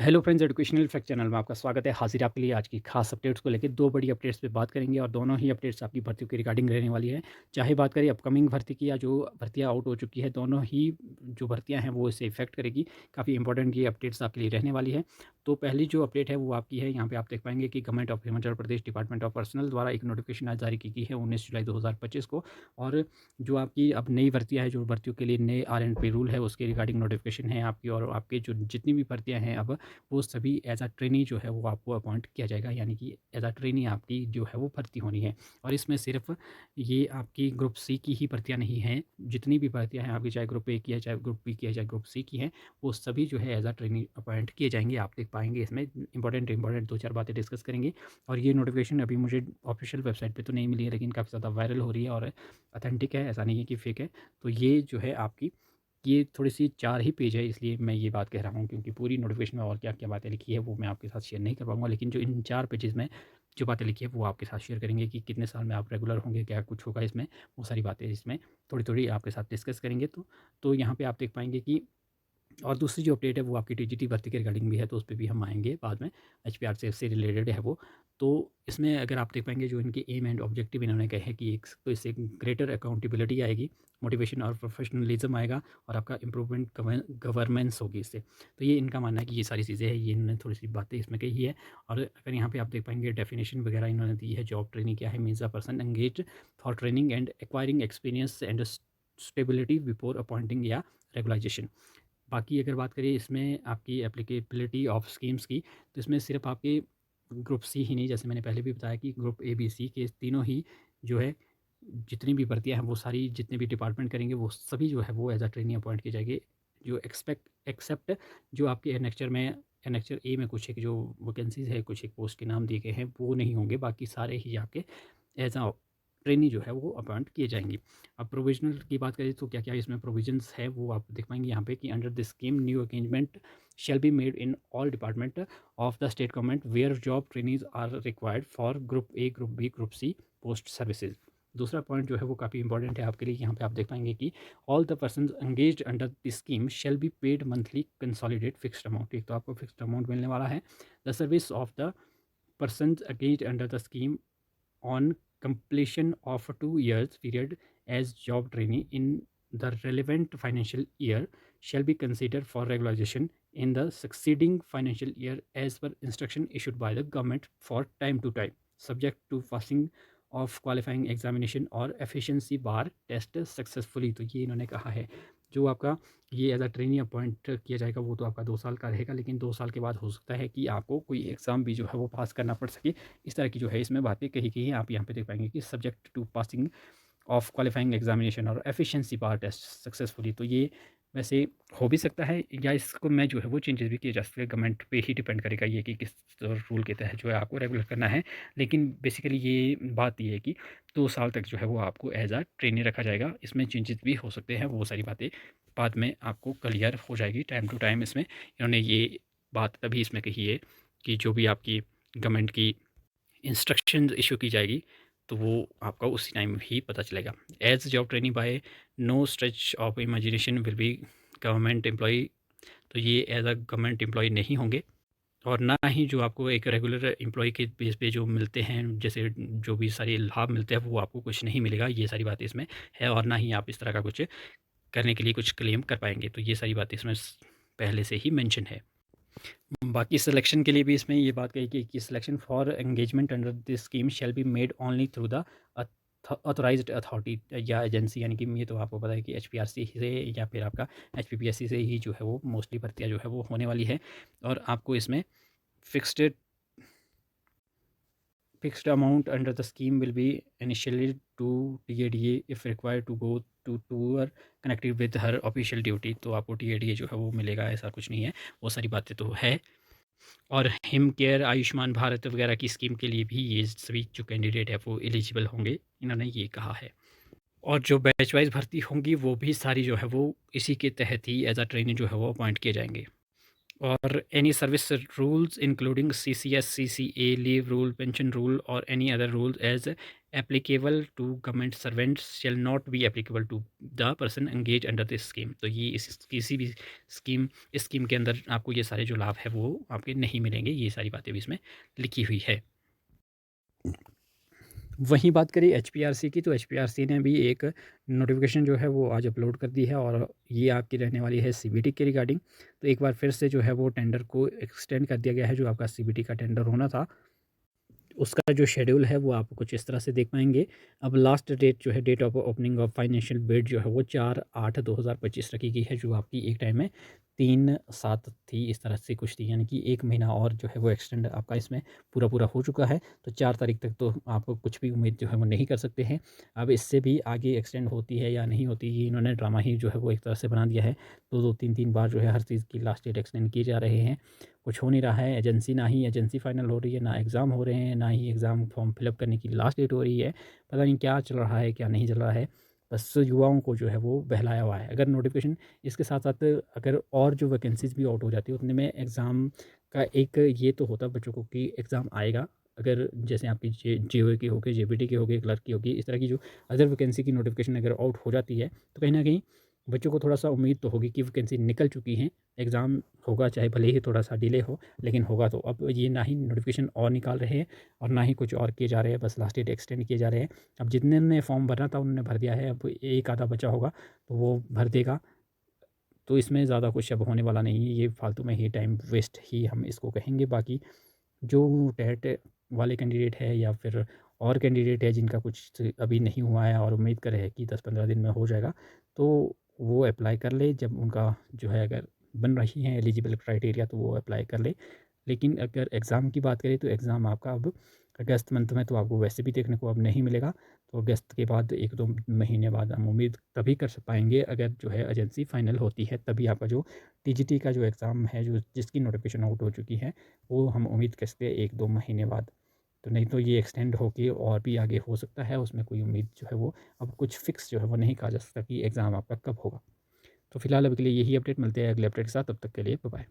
Hello friends, educational fact channel में आपका स्वागत है। हाजिर आपके लिए आज की खास अपडेट्स को लेकर दो बड़ी अपडेट्स पे बात करेंगे और दोनों ही अपडेट्स आपकी भर्तियों के रिगार्डिंग रहने वाली है। चाहे बात करें अपकमिंग भर्ती की या जो भर्तियां आउट हो चुकी है, दोनों ही जो भर्तियां हैं वो इसे इफेक्ट करेगी। काफ़ी इंपॉर्टेंट ये अपडेट्स आपके लिए रहने वाली है। तो पहली जो अपडेट है वो आपकी है, यहाँ पे आप देख पाएंगे कि government of Himachal Pradesh department of personal द्वारा एक नोटिफिकेशन आज जारी की गई है 19 जुलाई 2025 को। और जो आपकी अब नई भर्तियाँ हैं, जो भर्तियों के लिए नए RNP रूल है, उसके रिगार्डिंग नोटिफिकेशन है आपकी। और आपके जो जितनी भी भर्तियाँ हैं अब वो सभी एज अ ट्रेनी जो है वो आपको अपॉइंट किया जाएगा, यानी कि एज अ ट्रेनी आपकी जो है वो भर्ती होनी है। और इसमें सिर्फ ये आपकी ग्रुप सी की ही भर्तियाँ नहीं हैं, जितनी भी भर्तियाँ हैं आपकी, चाहे ग्रुप ए की है, चाहे ग्रुप बी की है, चाहे ग्रुप सी की हैं, वो सभी जो है एज अ ट्रेनी अपॉइंट किए जाएंगे। आप देख पाएंगे इसमें इंपॉर्टेंट दो चार बातें डिस्कस करेंगे। और ये नोटिफिकेशन अभी मुझे ऑफिशियल वेबसाइट पर तो नहीं मिली है, लेकिन काफ़ी ज़्यादा वायरल हो रही है और अथेंटिक है, ऐसा नहीं है कि फेक है। तो ये जो है आपकी, ये थोड़ी-सी 4 ही पेज है, इसलिए मैं ये बात कह रहा हूँ, क्योंकि पूरी नोटिफ़िकेशन में और क्या-क्या बातें लिखी है वो मैं आपके साथ शेयर नहीं कर पाऊँगा। लेकिन जो इन 4 पेजेज़ में जो बातें लिखी है वो आपके साथ शेयर करेंगे कि कितने साल में आप रेगुलर होंगे, क्या कुछ होगा इसमें, वो सारी बातें इसमें थोड़ी-थोड़ी आपके साथ डिस्कस करेंगे। तो यहाँ पे आप देख पाएँगे कि, और दूसरी जो अपडेट है वो आपकी टीजीटी भर्ती के रिगार्डिंग भी है, तो उस पे भी हम आएँगे बाद में। एचपीआर से रिलेटेड है वो। तो इसमें अगर आप देख पाएँगे, जो इनके एम एंड ऑब्जेक्टिव इन्होंने कहे हैं कि एक तो इससे ग्रेटर अकाउंटेबिलिटी आएगी, मोटिवेशन और प्रोफेशनलिज्म आएगा, और आपका इम्प्रूवमेंट गवर्नेंस होगी इससे। तो ये इनका मानना है कि ये सारी चीज़ें हैं, ये इन्होंने थोड़ी-सी बातें इसमें कही है। और अगर यहाँ पे आप देख पाएँगे डेफिनिशन वगैरह इन्होंने दी है। जॉब ट्रेनिंग क्या है? Means a person engaged for training and acquiring experience and stability before appointing या रेगुलाइजेशन। बाकी अगर बात करें इसमें आपकी एप्लीकेबिलिटी ऑफ स्कीम्स की, तो इसमें सिर्फ आपके ग्रुप सी ही नहीं, जैसे मैंने पहले भी बताया कि ग्रुप ए बी सी के तीनों ही जो है, जितनी भी भर्तियां हैं वो सारी, जितने भी डिपार्टमेंट करेंगे वो सभी जो है वो एज अ ट्रेनी अपॉइंट किए जाएंगे। जो एक्सेप्ट जो आपके एनेक्चर ए में कुछ एक जो वैकेंसीज है, कुछ एक पोस्ट के नाम दिए गए हैं, वो नहीं होंगे। बाकी सारे ही आपके एज अ ट्रेनी जो है वो अपॉइंट किए जाएंगे। अब प्रोविजनल की बात करें तो क्या क्या इसमें प्रोविजंस है वो आप देख पाएंगे यहाँ पे कि under the scheme new arrangement shall be made in all department of the state government where job trainees are required for group A, group B, group C post services. दूसरा पॉइंट जो है वो काफ़ी इंपॉर्टेंट है आपके लिए। यहाँ पे आप देख पाएंगे कि all the person engage under the scheme shall be paid monthly consolidate fixed amount. एक तो आपको फिक्स्ड अमाउंट मिलने वाला है। The service of the person engage under the scheme on completion of a 2 years period as job trainee in the relevant financial year shall be considered for regularization in the succeeding financial year as per instruction issued by the government for time to time, subject to passing of qualifying examination और efficiency bar test successfully। तो ये इन्होंने कहा है, जो आपका ये as a trainee appoint किया जाएगा वो तो आपका 2 साल का रहेगा, लेकिन 2 साल के बाद हो सकता है कि आपको कोई एग्ज़ाम भी जो है वो पास करना पड़ सके। इस तरह की जो है इसमें बातें कही गई हैं। आप यहाँ पे देख पाएंगे कि subject to passing of qualifying examination और एफिशिएंसी बार टेस्ट सक्सेसफुली। तो ये वैसे हो भी सकता है, या इसको मैं जो है वो चेंजेस भी किए जा सकते हैं। गवर्नमेंट पे ही डिपेंड करेगा ये कि किस रूल के तहत जो है आपको रेगुलर करना है। लेकिन बेसिकली ये बात ये है कि 2 साल तक जो है वो आपको एज अ ट्रेनी रखा जाएगा। इसमें चेंजेस भी हो सकते हैं, वो सारी बातें बाद में आपको क्लियर हो जाएगी टाइम टू टाइम। इसमें इन्होंने ये बात तभी इसमें कही है कि जो भी आपकी गवर्नमेंट की इंस्ट्रक्शन इशू की जाएगी तो वो आपका उसी टाइम ही पता चलेगा। As job training by no stretch of imagination will be government employ. तो ये एज अ गवर्नमेंट एम्प्लॉय नहीं होंगे, और ना ही जो आपको एक रेगुलर एम्प्लॉय के बेस पे जो मिलते हैं, जैसे जो भी सारे लाभ मिलते हैं वो आपको कुछ नहीं मिलेगा। ये सारी बातें इसमें है, और ना ही आप इस तरह का कुछ करने के लिए कुछ क्लेम कर पाएंगे। तो ये सारी बातें इसमें पहले से ही मेंशन है। बाकी सिलेक्शन के लिए भी इसमें ये बात कही गई कि selection for engagement under this scheme shall be made only through the authorised authority या एजेंसी, यानी कि ये तो आपको पता है कि एचपीआरसी से या फिर आपका एचपीपीएससी से ही जो है वो मोस्टली भर्तियाँ जो है वो होने वाली है। और आपको इसमें fixed fixed amount under the scheme will be initially to TADA if required to go to tour connected with her official duty। तो आपको TADA जो है वो मिलेगा, ऐसा कुछ नहीं है, वो सारी बातें तो है। और हिम केयर, आयुष्मान भारत वगैरह की स्कीम के लिए भी ये सभी जो कैंडिडेट है वो एलिजिबल होंगे, इन्होंने ये कहा है। और जो बैच वाइज भर्ती होंगी वो भी सारी जो है वो इसी के तहत ही एज अ ट्रेनी जो है वो अपॉइंट किए जाएंगे। or any service rules including CCS, CCA, leave rule, pension rule or any other rules as applicable to government servants shall not be applicable to the person engaged under this scheme। तो ये इस किसी भी scheme के अंदर आपको ये सारे जो लाभ है वो आपके नहीं मिलेंगे, ये सारी बातें भी इसमें लिखी हुई है। वहीं बात करें एचपीआरसी की, तो एचपीआरसी ने भी एक नोटिफिकेशन जो है वो आज अपलोड कर दी है और ये आपकी रहने वाली है सीबीटी के रिगार्डिंग। तो एक बार फिर से जो है वो टेंडर को एक्सटेंड कर दिया गया है। जो आपका सीबीटी का टेंडर होना था उसका जो शेड्यूल है वो आप कुछ इस तरह से देख पाएंगे। अब लास्ट डेट जो है, date of opening of financial bid जो है वो 4/8/2025 रखी गई है, जो आपकी एक टाइम में 3/7 थी, इस तरह से कुछ थी, यानी कि 1 महीना और जो है वो एक्सटेंड आपका इसमें पूरा हो चुका है। तो 4 तारीख तक तो आप कुछ भी उम्मीद जो है वो नहीं कर सकते हैं। अब इससे भी आगे एक्सटेंड होती है या नहीं होती, ये इन्होंने ड्रामा ही जो है वो एक तरह से बना दिया है। 2-2 3-3 बार जो है हर चीज़ की लास्ट डेट एक्सटेंड किए जा रहे हैं। कुछ हो नहीं रहा है, एजेंसी ना ही एजेंसी फाइनल हो रही है, ना एग्ज़ाम हो रहे हैं, ना ही एग्ज़ाम फॉर्म फिलअप करने की लास्ट डेट हो रही है। पता नहीं क्या चल रहा है, क्या नहीं चल रहा है। बस युवाओं को जो है वो बहलाया हुआ है। अगर नोटिफ़िकेशन इसके साथ-साथ अगर और जो वैकेंसीज़ भी आउट हो जाती है, उतने में एग्ज़ाम का एक ये तो होता बच्चों को कि एग्ज़ाम आएगा। अगर जैसे आपकी जेईई की हो गई, जेबीटी की हो गई, क्लर्क की होगी, इस तरह की जो अदर वैकेंसी की नोटिफ़िकेशन अगर आउट हो जाती है, तो कहीं न कहीं बच्चों को थोड़ा-सा उम्मीद तो होगी कि वैकेंसी निकल चुकी हैं, एग्ज़ाम होगा, चाहे भले ही थोड़ा-सा डिले हो, लेकिन होगा तो। अब ये ना ही नोटिफ़िकेशन और निकाल रहे हैं और ना ही कुछ और किए जा रहे हैं, बस लास्ट डेट एक्सटेंड किए जा रहे हैं। अब जितने ने फॉर्म भरना था उन्होंने भर दिया है, अब एक आधा बचा होगा तो वो भर देगा। तो इसमें ज़्यादा कुछ अब होने वाला नहीं है, ये फालतू में ही टाइम वेस्ट ही हम इसको कहेंगे। बाकी जो टेट वाले कैंडिडेट है या फिर और कैंडिडेट है जिनका कुछ अभी नहीं हुआ है और उम्मीद कर रहे हैं कि 10-15 दिन में हो जाएगा, तो वो अप्लाई कर ले। जब उनका जो है अगर बन रही है एलिजिबल क्राइटेरिया तो वो अप्लाई कर ले। लेकिन अगर एग्ज़ाम की बात करें तो एग्ज़ाम आपका अब अगस्त मंथ में तो आपको वैसे भी देखने को अब नहीं मिलेगा। तो अगस्त के बाद 1-2 महीने बाद हम उम्मीद तभी कर पाएँगे, अगर जो है एजेंसी फाइनल होती है, तभी आपका जो टीजीटी का जो एग्ज़ाम है, जो जिसकी नोटिफ़िकेशन आउट हो चुकी है, वो हम उम्मीद कर सकते हैं 1-2 महीने बाद। तो नहीं तो ये एक्सटेंड होके और भी आगे हो सकता है, उसमें कोई उम्मीद जो है वो अब कुछ फ़िक्स जो है वो नहीं कहा जा सकता कि एग्ज़ाम आपका कब होगा। तो फिलहाल अभी के लिए यही अपडेट, मिलते हैं अगले अपडेट के साथ, तब तक के लिए बाय बाय।